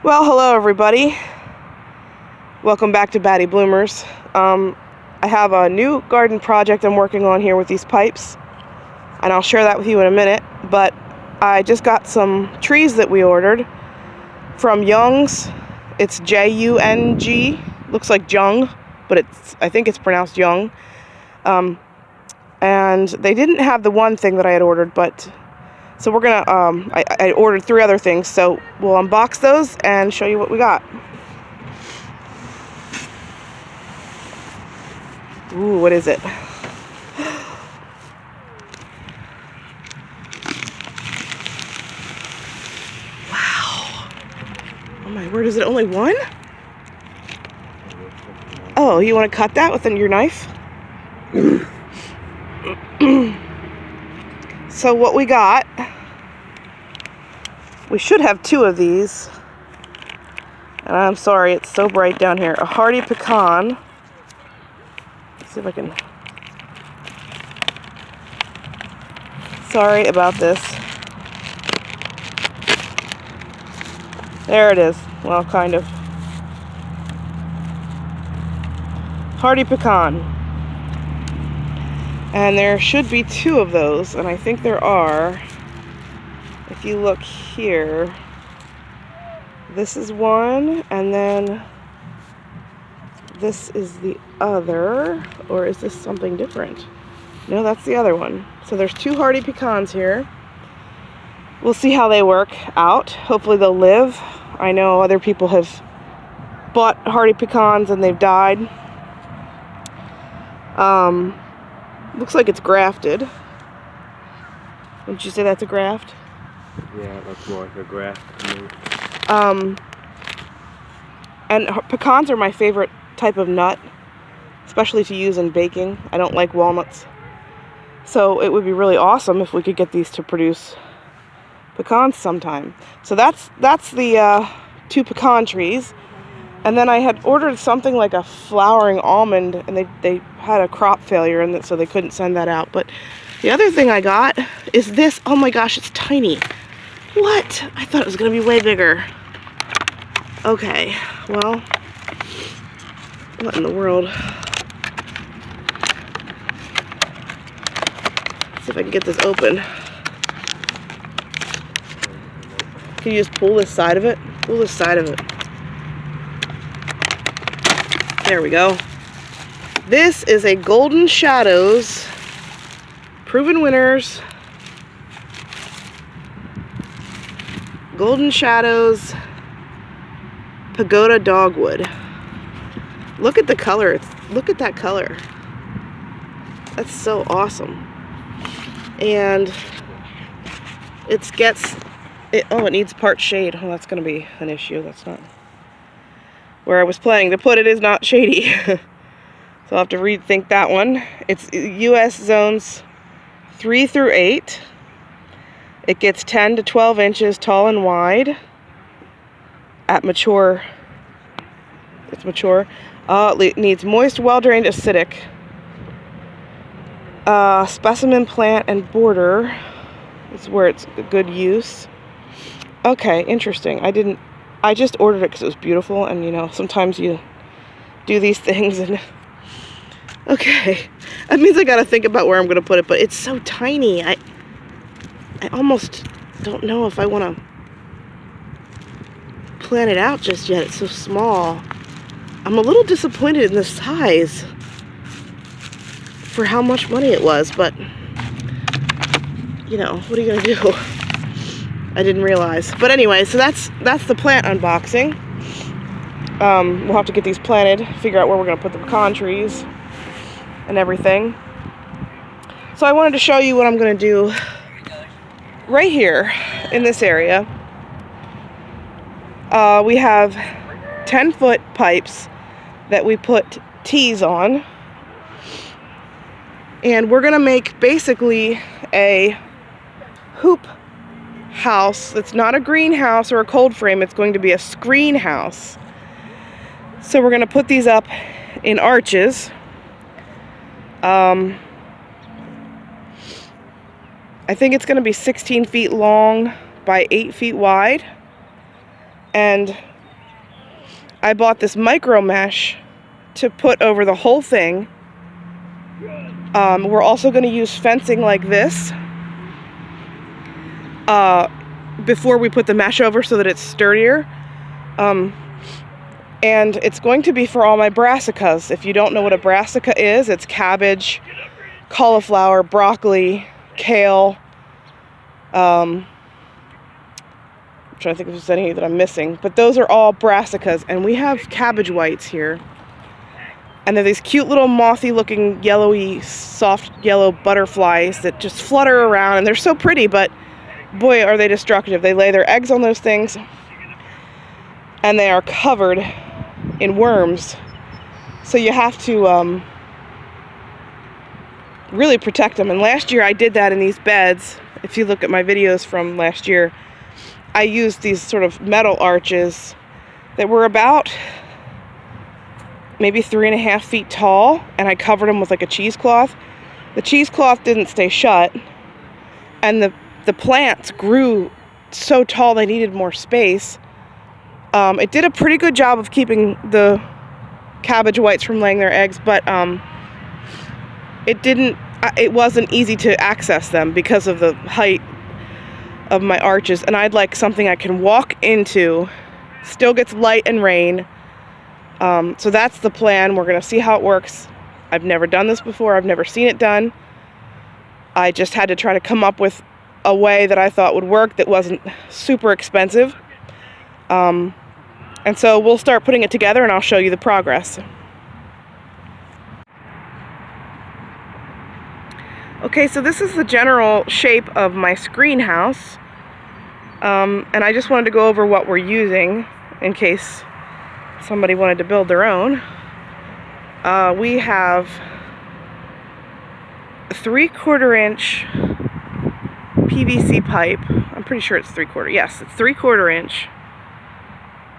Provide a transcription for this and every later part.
Well, hello everybody. Welcome back to Batty Bloomers. I have a new garden project I'm working on here with these pipes, and I'll share that with you in a minute. But I just got some trees that we ordered from Young's. It's J-U-N-G. Looks like Jung, but I think it's pronounced Young. And they didn't have the one thing that I had ordered, but so we're gonna, I ordered 3 other things, so we'll unbox those and show you what we got. Ooh, what is it? Wow. Oh my word, is it only one? Oh, you want to cut that with your knife? So what we got, we should have 2 of these, and I'm sorry it's so bright down here. A hardy pecan. Let's see if I can, sorry about this. There it is. Well, kind of. Hardy pecan. And there should be 2 of those, and I think there are. If you look here, this is one, and then this is the other. Or is this something different? No, that's the other one. So there's 2 hardy pecans here. We'll see how they work out. Hopefully they'll live. I know other people have bought hardy pecans and they've died. Looks like it's grafted. Wouldn't you say that's a graft? Yeah, it looks more like a graft to me. And pecans are my favorite type of nut, especially to use in baking. I don't like walnuts. So it would be really awesome if we could get these to produce pecans sometime. So that's the 2 pecan trees. And then I had ordered something like a flowering almond, and they had a crop failure, and so they couldn't send that out. But the other thing I got is this. Oh my gosh, it's tiny. What? I thought it was going to be way bigger. Okay, well, what in the world? Let's see if I can get this open. Can you just pull this side of it? Pull this side of it. There we go. This is a Golden Shadows Proven Winners Golden Shadows Pagoda Dogwood. Look at the color. Look at that color. That's so awesome. And it needs part shade. Oh, that's going to be an issue. That's not where I was planning to put it, is not shady. So I'll have to rethink that one. It's U.S. zones 3 through 8. It gets 10 to 12 inches tall and wide at mature. It's mature. It needs moist, well-drained, acidic. Specimen plant and border is where it's a good use. Okay, interesting. I just ordered it because it was beautiful, and you know, sometimes you do these things and okay, that means I gotta think about where I'm gonna put it, but it's so tiny. I almost don't know if I want to plant it out just yet. It's so small. I'm a little disappointed in the size for how much money it was, but you know, what are you gonna do? I didn't realize. But anyway, so that's the plant unboxing. We'll have to get these planted, figure out where we're gonna put the pecan trees and everything. So I wanted to show you what I'm gonna do right here in this area. We have 10-foot pipes that we put tees on, and we're gonna make basically a hoop house that's not a greenhouse or a cold frame. It's going to be a screen house. So we're going to put these up in arches. I think it's going to be 16 feet long by 8 feet wide, and I bought this micro mesh to put over the whole thing. We're also going to use fencing like this before we put the mesh over so that it's sturdier. And it's going to be for all my brassicas. If you don't know what a brassica is, it's cabbage, cauliflower, broccoli, kale. I'm trying to think if there's any that I'm missing. But those are all brassicas. And we have cabbage whites here. And they're these cute little mothy looking yellowy, soft yellow butterflies that just flutter around. And they're so pretty, but boy, are they destructive. They lay their eggs on those things. And they are covered in worms. So you have to really protect them. And last year I did that in these beds. If you look at my videos from last year, I used these sort of metal arches that were about maybe 3.5 feet tall, and I covered them with like a cheesecloth. The cheesecloth didn't stay shut, and the plants grew so tall they needed more space. It did a pretty good job of keeping the cabbage whites from laying their eggs, but it wasn't easy to access them because of the height of my arches, and I'd like something I can walk into, still gets light and rain. So that's the plan. We're going to see how it works. I've never done this before. I've never seen it done. I just had to try to come up with a way that I thought would work that wasn't super expensive. And so we'll start putting it together and I'll show you the progress. Okay, so this is the general shape of my screen house. And I just wanted to go over what we're using in case somebody wanted to build their own. We have a 3/4 inch PVC pipe. I'm pretty sure it's 3/4. Yes, it's 3/4 inch.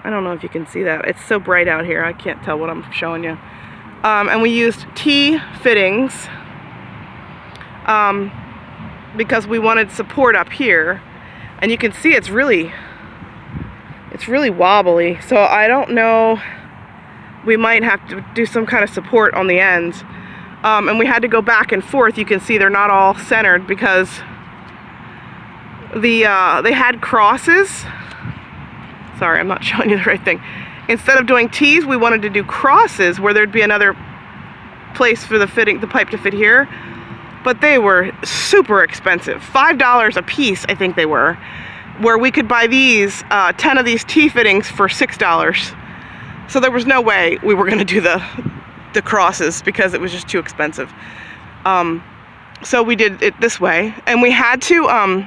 I don't know if you can see that. It's so bright out here. I can't tell what I'm showing you. And we used T fittings because we wanted support up here. And you can see it's really wobbly, so I don't know, we might have to do some kind of support on the ends. And we had to go back and forth. You can see they're not all centered because they had crosses. Sorry, I'm not showing you the right thing. Instead of doing T's, we wanted to do crosses where there'd be another place for the pipe to fit here. But they were super expensive. $5 a piece, I think they were. Where we could buy these, 10 of these T fittings for $6. So there was no way we were gonna do the crosses because it was just too expensive. So we did it this way. And we had to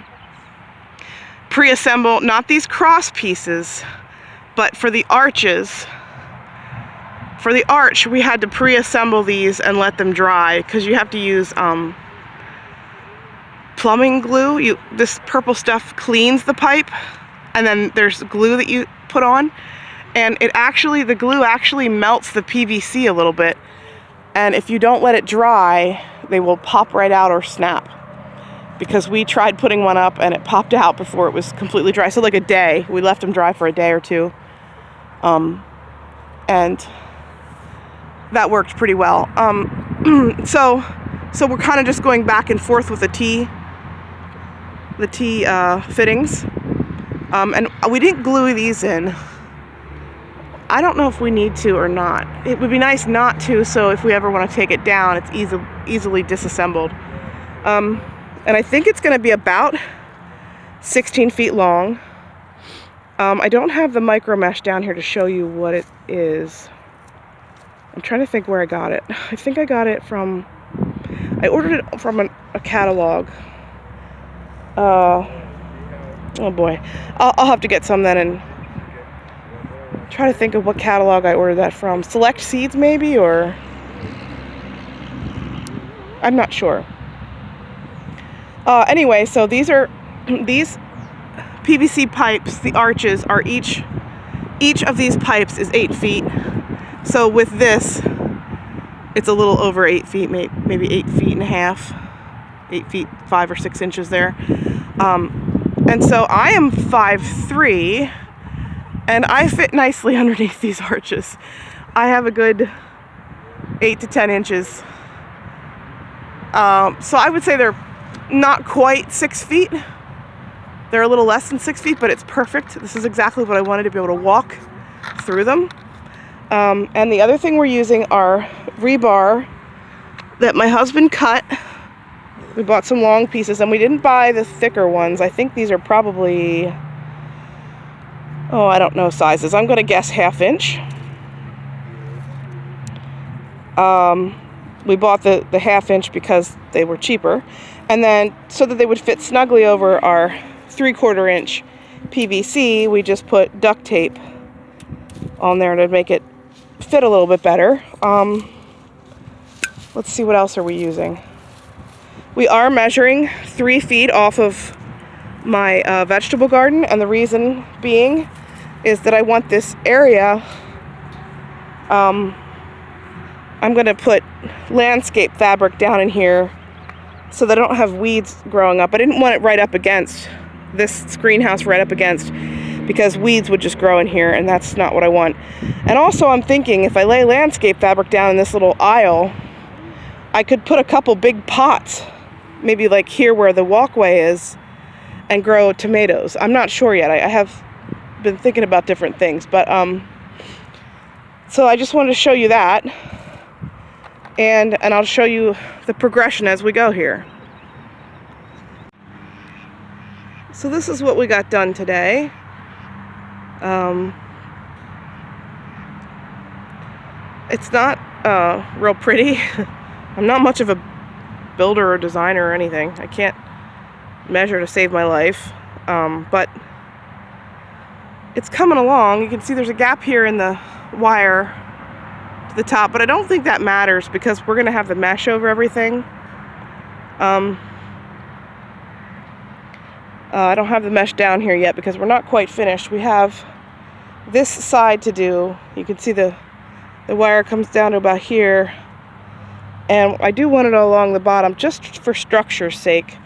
pre-assemble, not these cross pieces, but for the arches. For the arch, we had to pre-assemble these and let them dry because you have to use plumbing glue. This purple stuff cleans the pipe, and then there's glue that you put on, and the glue actually melts the PVC a little bit, and if you don't let it dry, they will pop right out or snap. Because we tried putting one up and it popped out before it was completely dry. So like a day, we left them dry for a day or two, and that worked pretty well. So we're kind of just going back and forth with the T fittings, and we didn't glue these in. I don't know if we need to or not. It would be nice not to, so if we ever want to take it down, it's easily disassembled. And I think it's going to be about 16 feet long. I don't have the micro mesh down here to show you what it is. I'm trying to think where I got it. I think I got it from, I ordered it from a catalog. Oh boy, I'll have to get some then and try to think of what catalog I ordered that from. Select Seeds maybe, or I'm not sure. Anyway, so these PVC pipes, the arches are each of these pipes is 8 feet. So with this, it's a little over 8 feet, maybe 8 feet and a half, 8 feet 5 or 6 inches there. And so I am 5'3", And I fit nicely underneath these arches. I have a good 8 to 10 inches. So I would say they're not quite 6 feet. They're a little less than 6 feet, but it's perfect. This is exactly what I wanted, to be able to walk through them. And the other thing we're using are rebar that my husband cut. We bought some long pieces, and we didn't buy the thicker ones. I think these are probably, oh, I don't know sizes. I'm going to guess 1/2 inch. We bought the 1/2 inch because they were cheaper. And then so that they would fit snugly over our 3/4 inch PVC, we just put duct tape on there to make it fit a little bit better. Let's see, what else are we using? We are measuring 3 feet off of my vegetable garden, and the reason being is that I want this area, I'm going to put landscape fabric down in here so that I don't have weeds growing up. I didn't want it right up against this Screenhouse, right up against, because weeds would just grow in here, and that's not what I want. And also I'm thinking if I lay landscape fabric down in this little aisle, I could put a couple big pots, maybe like here where the walkway is, and grow tomatoes. I'm not sure yet. I have been thinking about different things, but so I just wanted to show you that, and I'll show you the progression as we go here. So this is what we got done today. It's not real pretty. I'm not much of a builder or designer or anything. I can't measure to save my life, but it's coming along. You can see there's a gap here in the wire to the top, but I don't think that matters because we're going to have the mesh over everything. I don't have the mesh down here yet because we're not quite finished. We have this side to do. You can see the wire comes down to about here, and I do want it along the bottom just for structure's sake,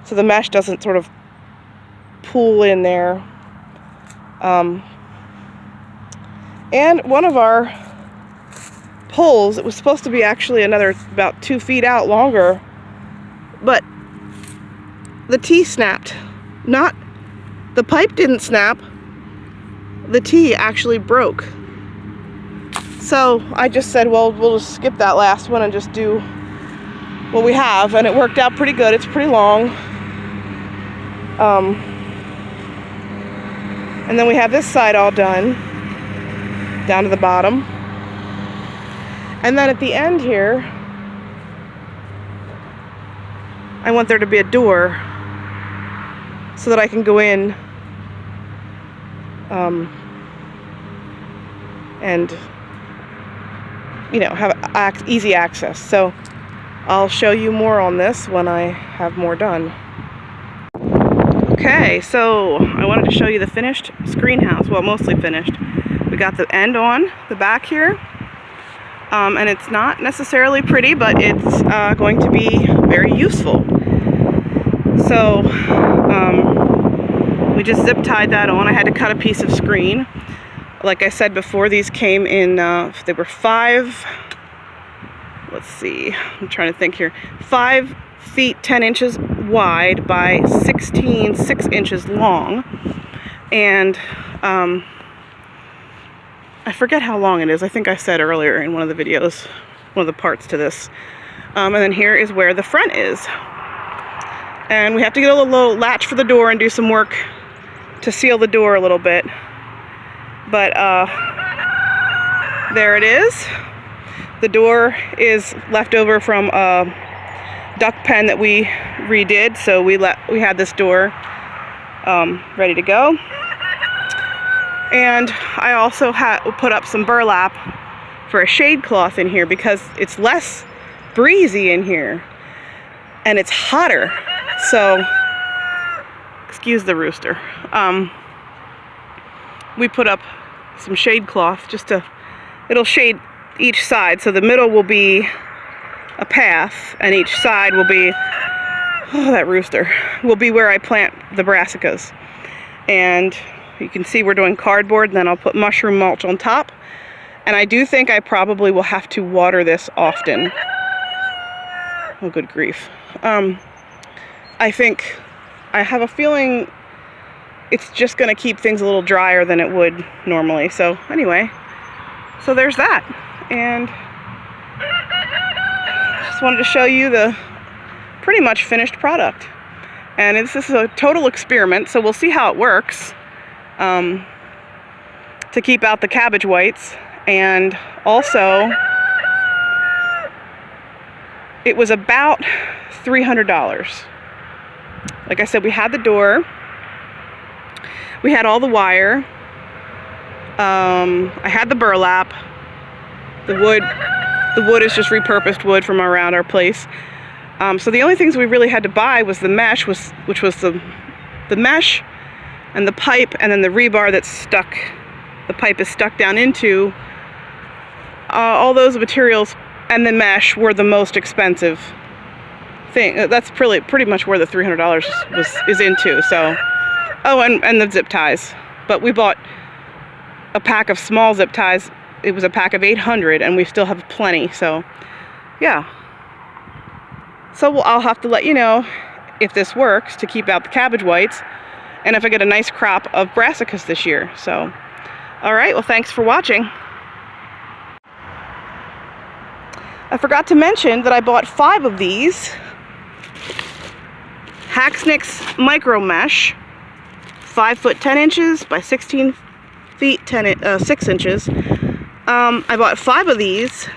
so the mesh doesn't sort of pool in there. And one of our poles, it was supposed to be actually another about 2 feet out longer, but the T snapped. Not, the pipe didn't snap, the T actually broke. So I just said, well, we'll just skip that last one and just do what we have, and it worked out pretty good. It's pretty long. And then we have this side all done, down to the bottom. And then at the end here, I want there to be a door so that I can go in and, you know, have easy access. So I'll show you more on this when I have more done. Okay, so I wanted to show you the finished Screenhouse. Well, mostly finished. We got the end on the back here, and it's not necessarily pretty, but it's going to be very useful. So we just zip tied that on. I had to cut a piece of screen. Like I said before, these came in, they were 5, let's see, I'm trying to think here, 5 feet 10 inches wide by 16 6 inches long, and I forget how long it is. I think I said earlier in one of the videos, one of the parts to this. And then here is where the front is, and we have to get a little latch for the door and do some work to seal the door a little bit, but there it is. The door is left over from a duck pen that we redid, so we had this door ready to go. And I also put up some burlap for a shade cloth in here because it's less breezy in here and it's hotter. So, excuse the rooster. We put up some shade cloth just to, it'll shade each side, so the middle will be a path and each side will be, oh, that rooster, will be where I plant the brassicas. And You can see we're doing cardboard, and then I'll put mushroom mulch on top. And I do think I probably will have to water this often. Oh, good grief. I have a feeling it's just going to keep things a little drier than it would normally. So anyway, so there's that. And just wanted to show you the pretty much finished product. And this is a total experiment, so we'll see how it works to keep out the cabbage whites. And also, it was about $300. Like I said, we had the door, we had all the wire, I had the burlap, the wood is just repurposed wood from around our place. So the only things we really had to buy was the mesh, which was the mesh and the pipe, and then the rebar that's stuck. The pipe is stuck down into. All those materials and the mesh were the most expensive thing. That's pretty much where the $300 is into. So, oh, and the zip ties. But we bought a pack of small zip ties. It was a pack of 800, and we still have plenty. So, yeah. So I'll have to let you know if this works to keep out the cabbage whites, and if I get a nice crop of brassicas this year. So, all right. Well, thanks for watching. I forgot to mention that I bought 5 of these Hacksnicks micro mesh, 5 foot 10 inches by 16 feet 6 inches. I bought 5 of these,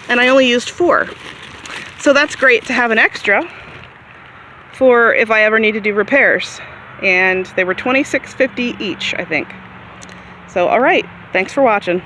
and I only used 4. So that's great to have an extra for if I ever need to do repairs. And they were $26.50 each, I think. So, all right. Thanks for watching.